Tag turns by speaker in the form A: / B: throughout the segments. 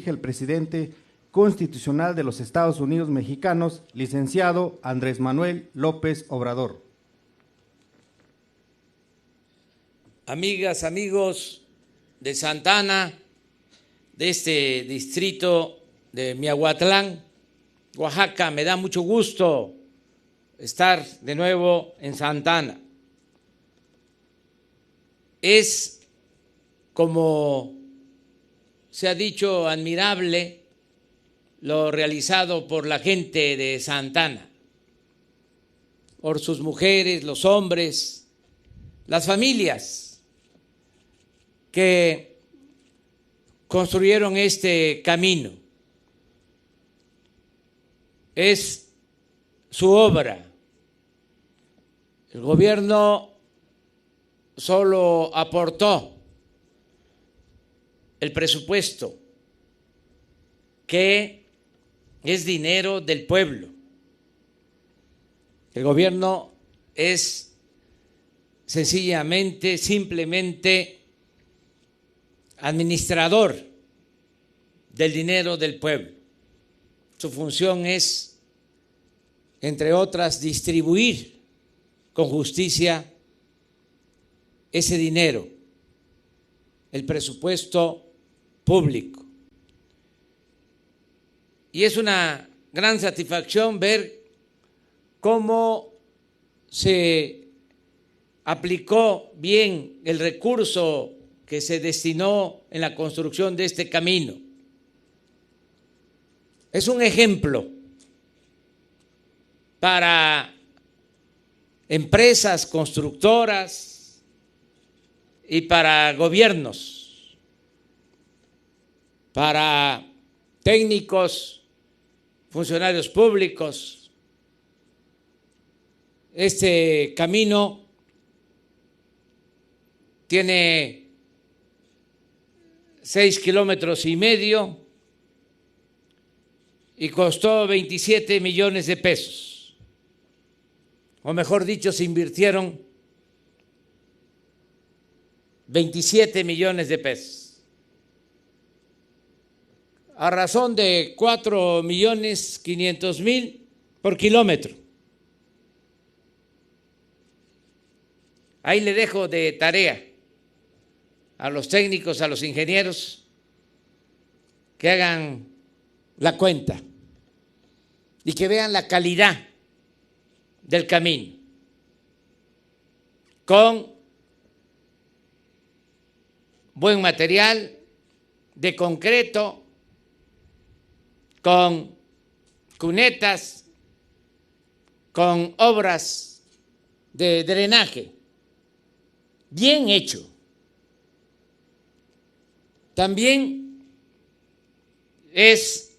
A: dirige el presidente constitucional de los Estados Unidos mexicanos, licenciado Andrés Manuel López Obrador.
B: Amigas, amigos de Santa Ana, de este distrito de Miahuatlán, Oaxaca, me da mucho gusto estar de nuevo en Santa Ana. Es, como se ha dicho, admirable lo realizado por la gente de Santa Ana, por sus mujeres, los hombres, las familias que construyeron este camino. Es su obra. El gobierno solo aportó el presupuesto, que es dinero del pueblo. El gobierno es sencillamente, simplemente administrador del dinero del pueblo. Su función es, entre otras, distribuir con justicia ese dinero, el presupuesto público. Y es una gran satisfacción ver cómo se aplicó bien el recurso que se destinó en la construcción de este camino. Es un ejemplo para empresas constructoras y para gobiernos, para técnicos, funcionarios públicos. Este camino tiene 6,5 kilómetros y costó 27 millones de pesos. O mejor dicho, se invirtieron 27 millones de pesos, a razón de 4,500,000 por kilómetro. Ahí le dejo de tarea a los técnicos, a los ingenieros, que hagan la cuenta y que vean la calidad del camino, con buen material de concreto, con cunetas, con obras de drenaje, bien hecho. También es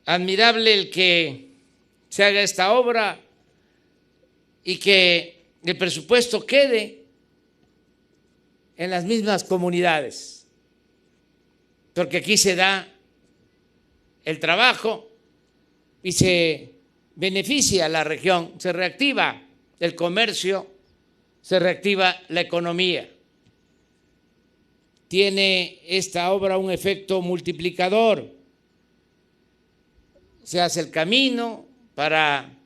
B: admirable el que se haga esta obra y que el presupuesto quede en las mismas comunidades, porque aquí se da el trabajo y se beneficia a la región, se reactiva el comercio, se reactiva la economía. Tiene esta obra un efecto multiplicador. Se hace el camino para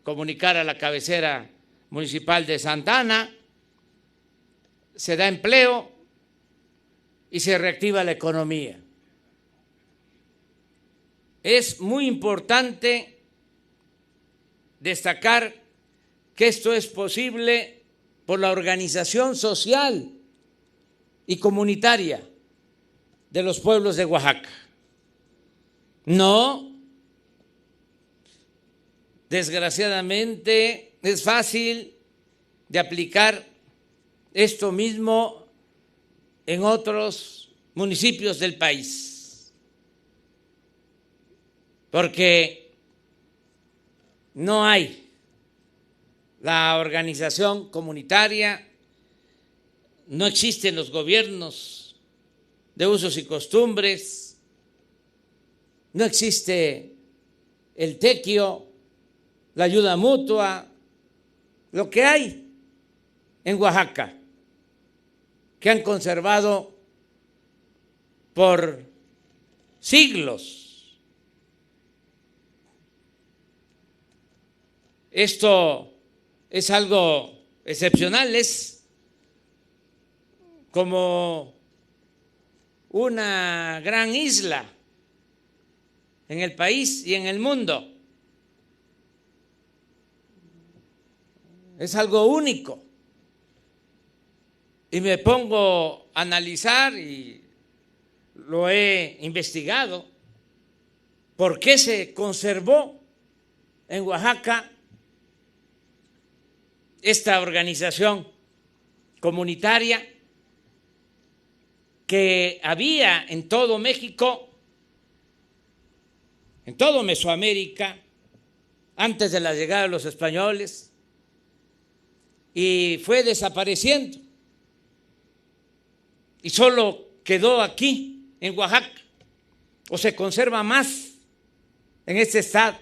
B: comunicar a la cabecera municipal de Santa Ana, se da empleo y se reactiva la economía. Es muy importante destacar que esto es posible por la organización social y comunitaria de los pueblos de Oaxaca. No, desgraciadamente, es fácil de aplicar esto mismo en otros municipios del país, porque no hay la organización comunitaria, no existen los gobiernos de usos y costumbres, no existe el tequio, la ayuda mutua, lo que hay en Oaxaca, que han conservado por siglos. Esto es algo excepcional, es como una gran isla en el país y en el mundo. Es algo único. Y me pongo a analizar, y lo he investigado, por qué se conservó en Oaxaca esta organización comunitaria que había en todo México, en todo Mesoamérica, antes de la llegada de los españoles, y fue desapareciendo. Y solo quedó aquí, en Oaxaca, o se conserva más en este estado,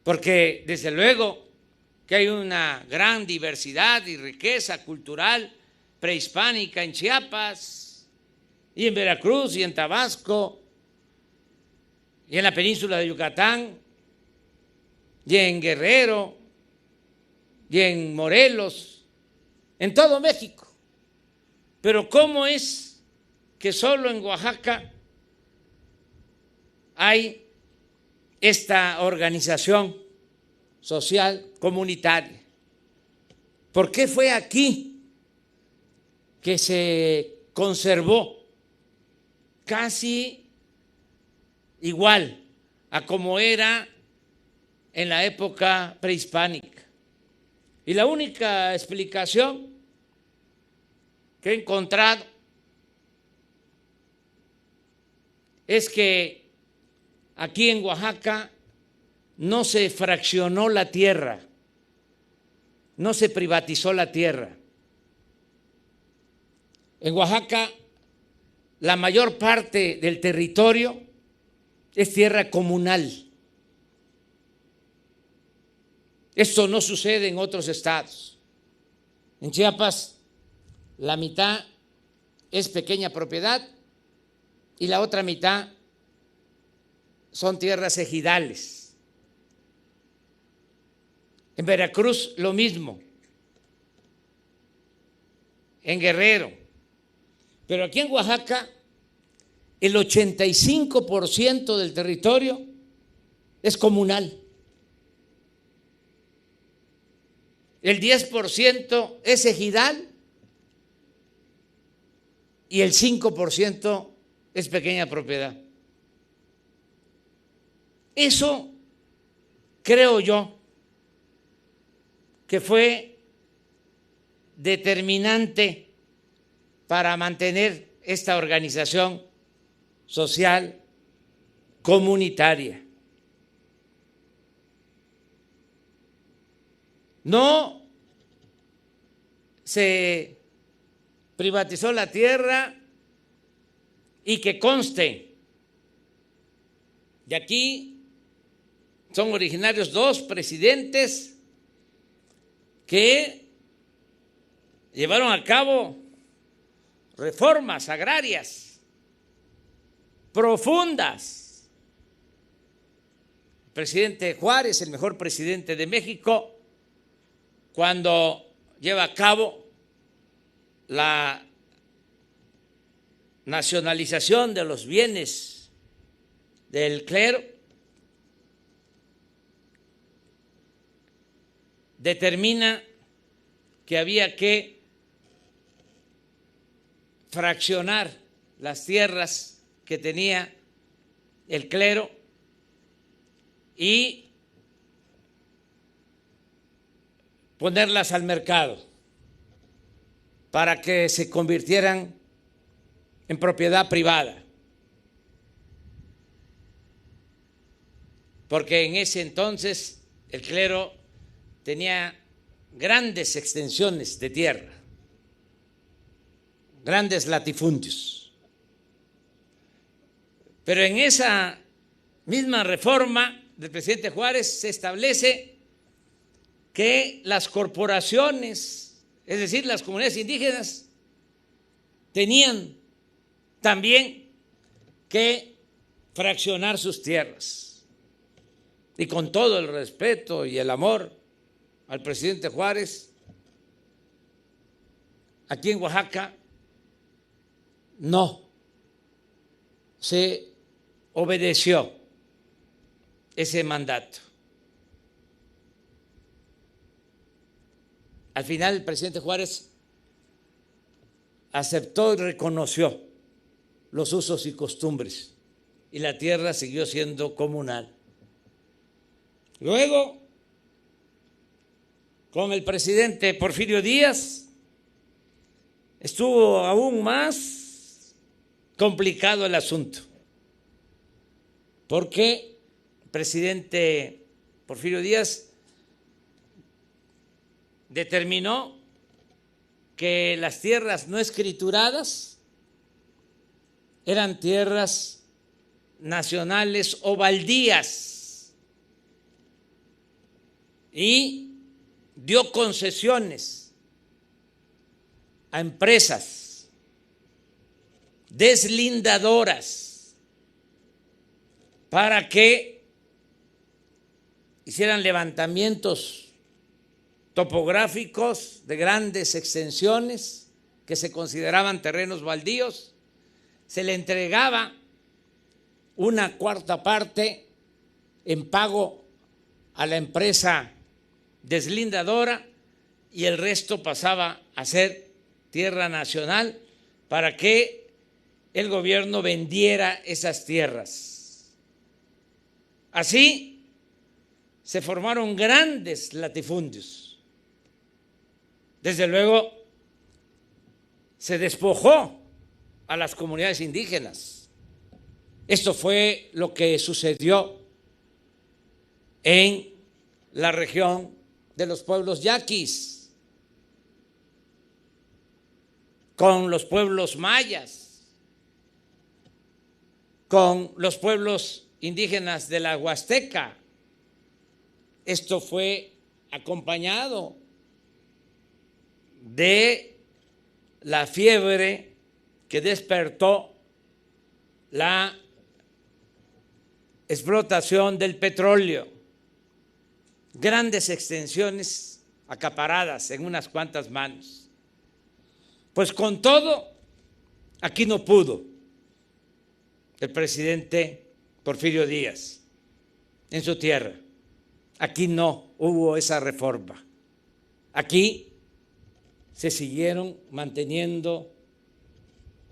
B: porque desde luego que hay una gran diversidad y riqueza cultural prehispánica en Chiapas, y en Veracruz, y en Tabasco, y en la península de Yucatán, y en Guerrero, y en Morelos, en todo México. Pero ¿cómo es que solo en Oaxaca hay esta organización social comunitaria? ¿Por qué fue aquí que se conservó casi igual a como era en la época prehispánica? Y la única explicación que he encontrado es que aquí en Oaxaca no se fraccionó la tierra, no se privatizó la tierra. En Oaxaca la mayor parte del territorio es tierra comunal. Esto no sucede en otros estados. En Chiapas la mitad es pequeña propiedad y la otra mitad son tierras ejidales. En Veracruz lo mismo, en Guerrero. Pero aquí en Oaxaca el 85% del territorio es comunal. El 10% es ejidal y el 5% es pequeña propiedad. Eso creo yo que fue determinante para mantener esta organización social comunitaria. No se privatizó la tierra, y que conste, de aquí son originarios 2 presidentes que llevaron a cabo reformas agrarias profundas. El presidente Juárez, el mejor presidente de México, cuando lleva a cabo la nacionalización de los bienes del clero, determina que había que fraccionar las tierras que tenía el clero y ponerlas al mercado para que se convirtieran en propiedad privada. Porque en ese entonces el clero tenía grandes extensiones de tierra, grandes latifundios. Pero en esa misma reforma del presidente Juárez se establece que las corporaciones, es decir, las comunidades indígenas, tenían también que fraccionar sus tierras. Y con todo el respeto y el amor al presidente Juárez, aquí en Oaxaca no se obedeció ese mandato. Al final el presidente Juárez aceptó y reconoció los usos y costumbres y la tierra siguió siendo comunal. Luego, con el presidente Porfirio Díaz, estuvo aún más complicado el asunto, porque el presidente Porfirio Díaz determinó que las tierras no escrituradas eran tierras nacionales o baldías y dio concesiones a empresas deslindadoras para que hicieran levantamientos topográficos de grandes extensiones que se consideraban terrenos baldíos. Se le entregaba una cuarta parte en pago a la empresa deslindadora y el resto pasaba a ser tierra nacional para que el gobierno vendiera esas tierras. Así se formaron grandes latifundios. Desde luego, se despojó a las comunidades indígenas. Esto fue lo que sucedió en la región de los pueblos yaquis, con los pueblos mayas, con los pueblos indígenas de la Huasteca. Esto fue acompañado de la fiebre que despertó la explotación del petróleo, grandes extensiones acaparadas en unas cuantas manos. Pues con todo, aquí no pudo el presidente Porfirio Díaz en su tierra. Aquí no hubo esa reforma. Aquí se siguieron manteniendo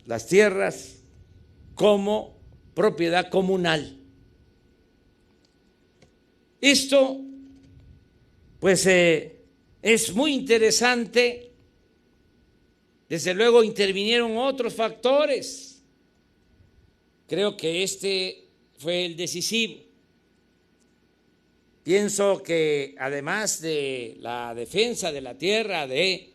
B: las tierras como propiedad comunal. Esto, pues, es muy interesante. Desde luego intervinieron otros factores. Creo que este fue el decisivo. Pienso que además de la defensa de la tierra de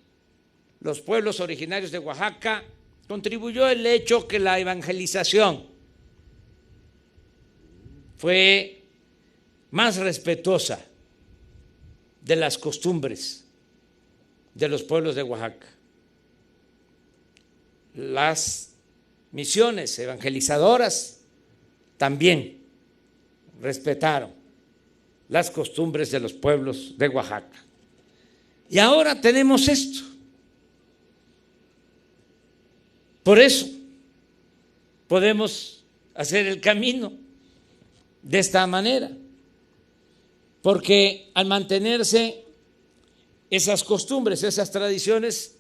B: los pueblos originarios de Oaxaca, contribuyó el hecho que la evangelización fue más respetuosa de las costumbres de los pueblos de Oaxaca. Las misiones evangelizadoras también respetaron las costumbres de los pueblos de Oaxaca. Y ahora tenemos esto. Por eso podemos hacer el camino de esta manera, porque al mantenerse esas costumbres, esas tradiciones,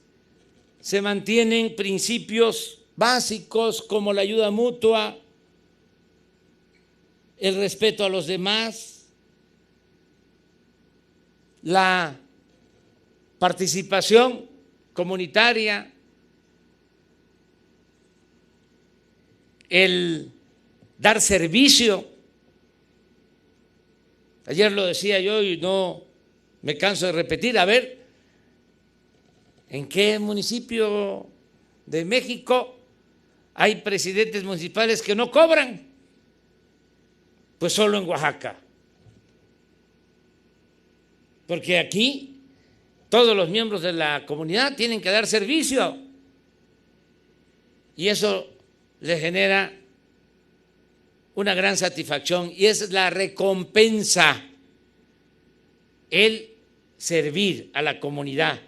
B: se mantienen principios básicos como la ayuda mutua, el respeto a los demás, la participación comunitaria, el dar servicio. Ayer lo decía yo y no me canso de repetir. A ver, ¿en qué municipio de México hay presidentes municipales que no cobran? Pues solo en Oaxaca. Porque aquí todos los miembros de la comunidad tienen que dar servicio. Y eso le genera una gran satisfacción y es la recompensa, el servir a la comunidad,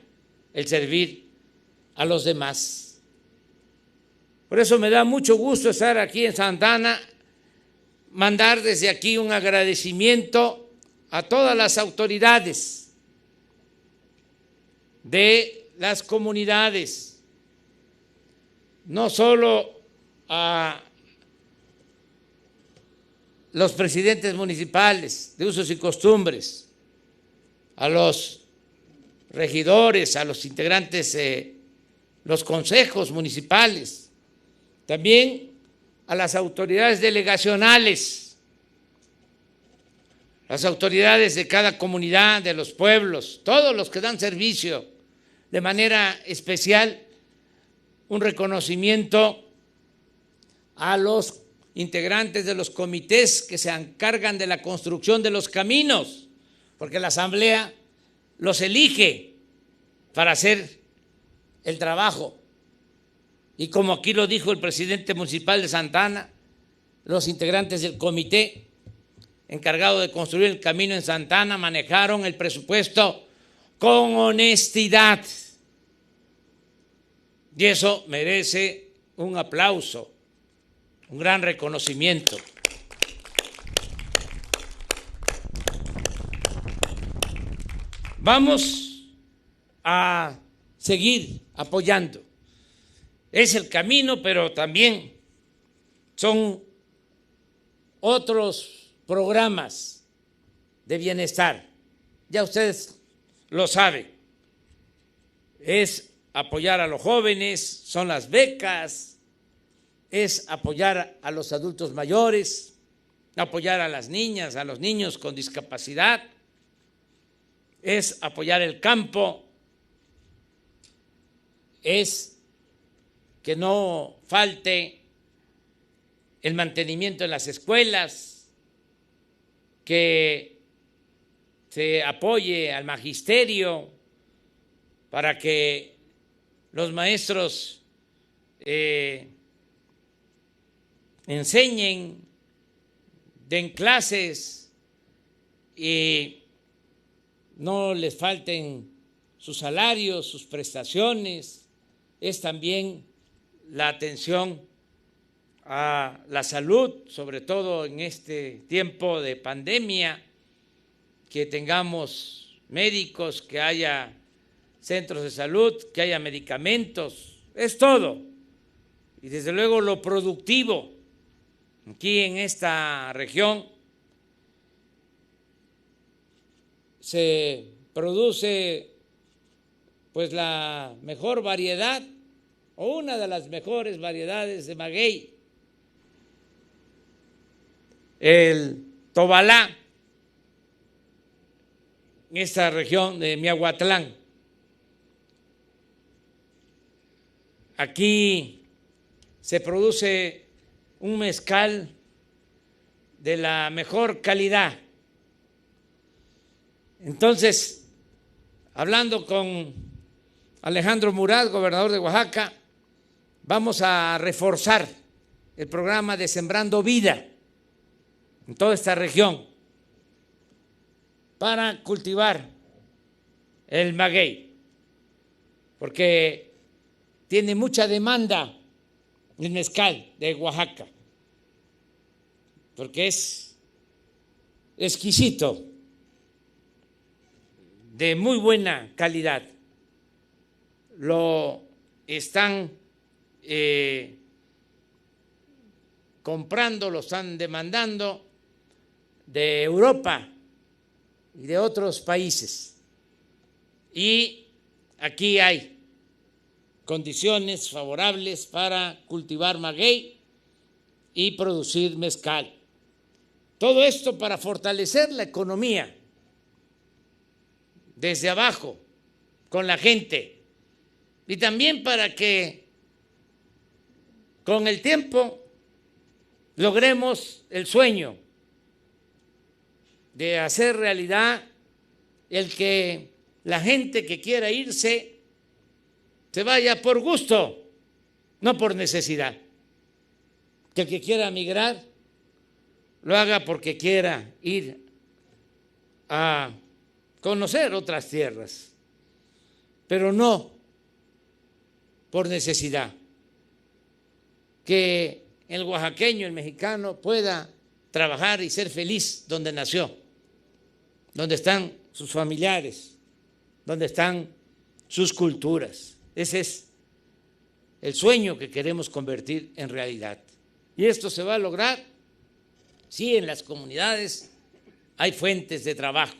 B: el servir a los demás. Por eso me da mucho gusto estar aquí en Santa Ana, mandar desde aquí un agradecimiento a todas las autoridades de las comunidades, no solo a los presidentes municipales de usos y costumbres, a los regidores, a los integrantes de los consejos municipales, también a las autoridades delegacionales, las autoridades de cada comunidad, de los pueblos, todos los que dan servicio, de manera especial un reconocimiento a los integrantes de los comités que se encargan de la construcción de los caminos, porque la Asamblea los elige para hacer el trabajo. Y como aquí lo dijo el presidente municipal de Santa Ana, los integrantes del comité encargado de construir el camino en Santa Ana manejaron el presupuesto con honestidad. Y eso merece un aplauso, un gran reconocimiento. Vamos a seguir apoyando. Es el camino, pero también son otros programas de bienestar. Ya ustedes lo saben. Es apoyar a los jóvenes, son las becas, es apoyar a los adultos mayores, apoyar a las niñas, a los niños con discapacidad, es apoyar el campo, es que no falte el mantenimiento en las escuelas, que se apoye al magisterio para que los maestros enseñen, den clases y no les falten sus salarios, sus prestaciones. Es también la atención a la salud, sobre todo en este tiempo de pandemia, que tengamos médicos, que haya centros de salud, que haya medicamentos, es todo. Y desde luego lo productivo. Aquí en esta región se produce pues la mejor variedad o una de las mejores variedades de maguey, el tobalá, en esta región de Miahuatlán. Aquí se produce un mezcal de la mejor calidad. Entonces, hablando con Alejandro Murat, gobernador de Oaxaca, vamos a reforzar el programa de Sembrando Vida en toda esta región para cultivar el maguey, porque tiene mucha demanda el mezcal de Oaxaca, porque es exquisito, de muy buena calidad. Lo están comprando, lo están demandando de Europa y de otros países. Y aquí hay condiciones favorables para cultivar maguey y producir mezcal. Todo esto para fortalecer la economía desde abajo, con la gente, y también para que con el tiempo logremos el sueño de hacer realidad el que la gente que quiera irse se vaya por gusto, no por necesidad. Que el que quiera migrar lo haga porque quiera ir a conocer otras tierras, pero no por necesidad. Que el oaxaqueño, el mexicano, pueda trabajar y ser feliz donde nació, donde están sus familiares, donde están sus culturas. Ese es el sueño que queremos convertir en realidad. Y esto se va a lograr si en las comunidades hay fuentes de trabajo,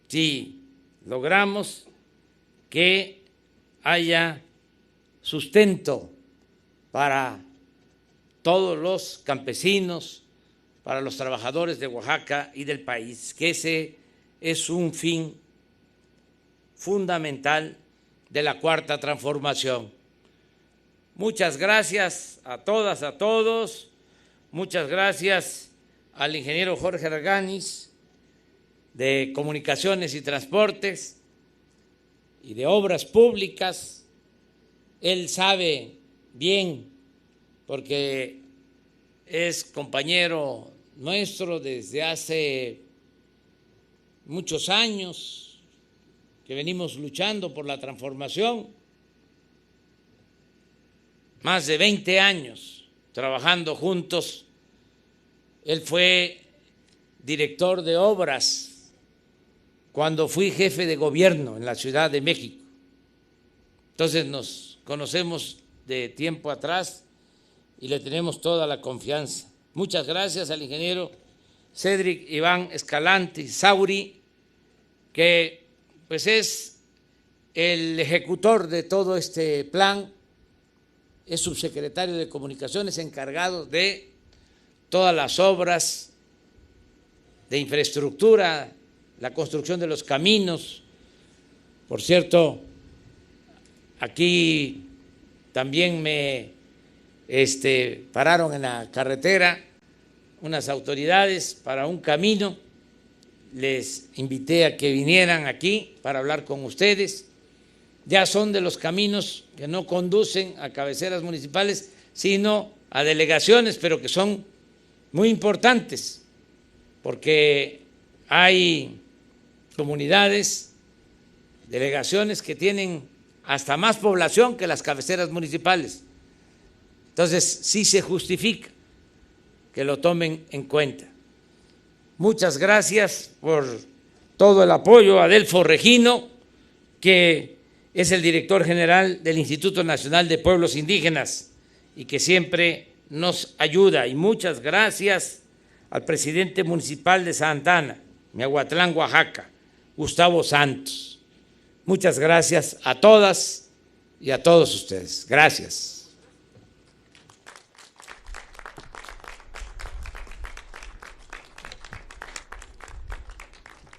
B: si logramos que haya sustento para todos los campesinos, para los trabajadores de Oaxaca y del país, que ese es un fin fundamental de la Cuarta Transformación. Muchas gracias a todas, a todos. Muchas gracias al ingeniero Jorge Arganis de Comunicaciones y Transportes y de Obras Públicas. Él sabe bien, porque es compañero nuestro desde hace muchos años que venimos luchando por la transformación, más de 20 años trabajando juntos. Él fue director de obras cuando fui jefe de gobierno en la Ciudad de México. Entonces nos conocemos de tiempo atrás y le tenemos toda la confianza. Muchas gracias al ingeniero Cédric Iván Escalante Sauri, que pues es el ejecutor de todo este plan, es subsecretario de Comunicaciones, encargado de todas las obras de infraestructura, la construcción de los caminos. Por cierto, aquí también me pararon en la carretera unas autoridades para un camino. Les invité a que vinieran aquí para hablar con ustedes. Ya son de los caminos que no conducen a cabeceras municipales, sino a delegaciones, pero que son muy importantes, porque hay comunidades, delegaciones que tienen hasta más población que las cabeceras municipales. Entonces, sí se justifica que lo tomen en cuenta. Muchas gracias por todo el apoyo a Adelfo Regino, que es el director general del Instituto Nacional de Pueblos Indígenas y que siempre nos ayuda. Y muchas gracias al presidente municipal de Santa Ana, Miahuatlán, Oaxaca, Gustavo Santos. Muchas gracias a todas y a todos ustedes. Gracias.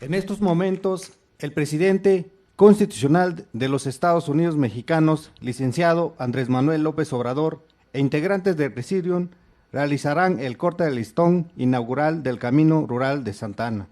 A: En estos momentos, el presidente constitucional de los Estados Unidos mexicanos, licenciado Andrés Manuel López Obrador, e integrantes del Presidium realizarán el corte de listón inaugural del Camino Rural de Santa Ana.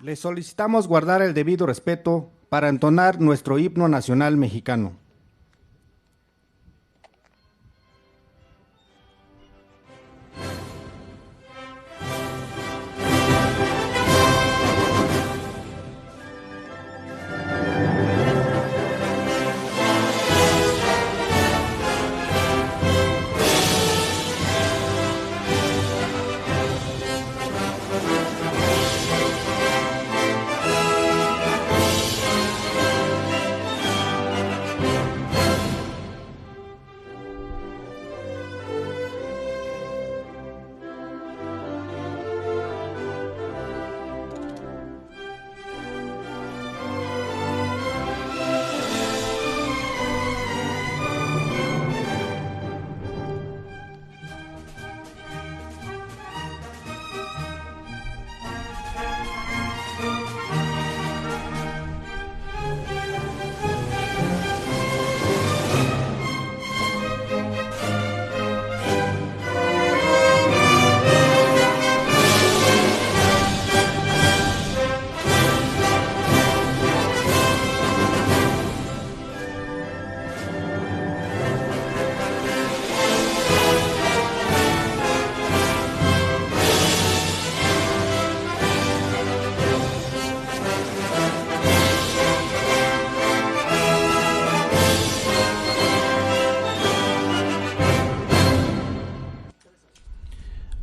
A: Les solicitamos guardar el debido respeto para entonar nuestro himno nacional mexicano.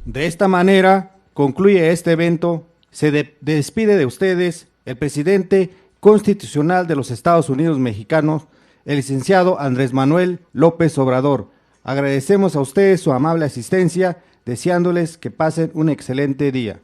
A: De esta manera concluye este evento. Se despide de ustedes el presidente constitucional de los Estados Unidos mexicanos, el licenciado Andrés Manuel López Obrador. Agradecemos a ustedes su amable asistencia, deseándoles que pasen un excelente día.